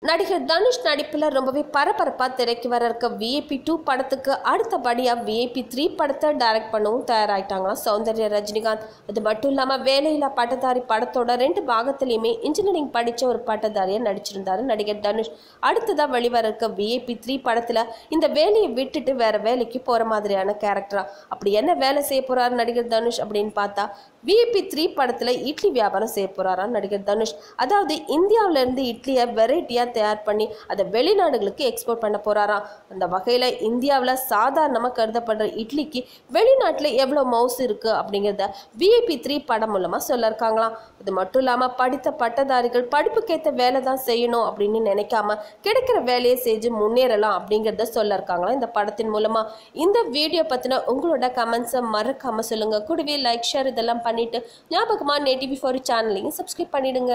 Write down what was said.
நடிகர் தனுஷ் நடிப்பில் ரொம்பவே பரபரப்பாக திரைக்கு வர இருக்க VIP 2 படத்துக்கு அடுத்தபடியாக VIP 3 படத்தை டைரக்ட் பண்ணவும் தயாராகிட்டாங்களாம் சௌந்தர்யா ரஜினிகாந்த். அது மட்டும் இல்லாமல் வேலையில்லா பட்டதாரி படத்தோட 2 பாகத்திலையுமே இன்ஜினியரிங் படித்த ஒரு பட்டதாரியாக நடிச்சிருந்தாரு நடிகர் தனுஷ். அடுத்ததாக வெளிவர இருக்க VIP 3 படத்தில் இந்த வேலையை விட்டுட்டு வேற வேலைக்கு போகிற மாதிரியான கேரக்டரா. அப்படி என்ன வேலை செய்ய போகிறாரு நடிகர் தனுஷ் அப்படின்னு பார்த்தா VIP 3 படத்தில் இட்லி வியாபாரம் செய்ய போகிறாரா நடிகர் தனுஷ். அதாவது இந்தியாவிலேருந்து இட்லியை வெரைட்டியாக தயார் பண்ணி அதை வெளிநாடுகளுக்கு எக்ஸ்போர்ட் பண்ண போறாராம். அந்த வகையில் இந்தியாவில் சாதாரணமாக கருதப்படுற இட்லிக்கு வெளிநாட்டில் எவ்வளோ மவுசு இருக்கு அப்படிங்கிறத VIP 3 படம் மூலமாக சொல்ல இருக்காங்களாம். அது மட்டும் இல்லாமல் படித்த பட்டதாரிகள் படிப்புக்கேற்ற வேலை தான் செய்யணும் அப்படின்னு நினைக்காம கிடைக்கிற வேலையை செஞ்சு முன்னேறலாம் அப்படிங்கிறத சொல்ல இருக்காங்களாம் இந்த படத்தின் மூலமா. இந்த வீடியோ பற்றின உங்களோட கமெண்ட்ஸை மறக்காம சொல்லுங்க. கூடவே லைக் ஷேர் இதெல்லாம் பண்ணிட்டு ஞாபகமாக NETV4 சேனலையும் சப்ஸ்கிரைப் பண்ணிடுங்க.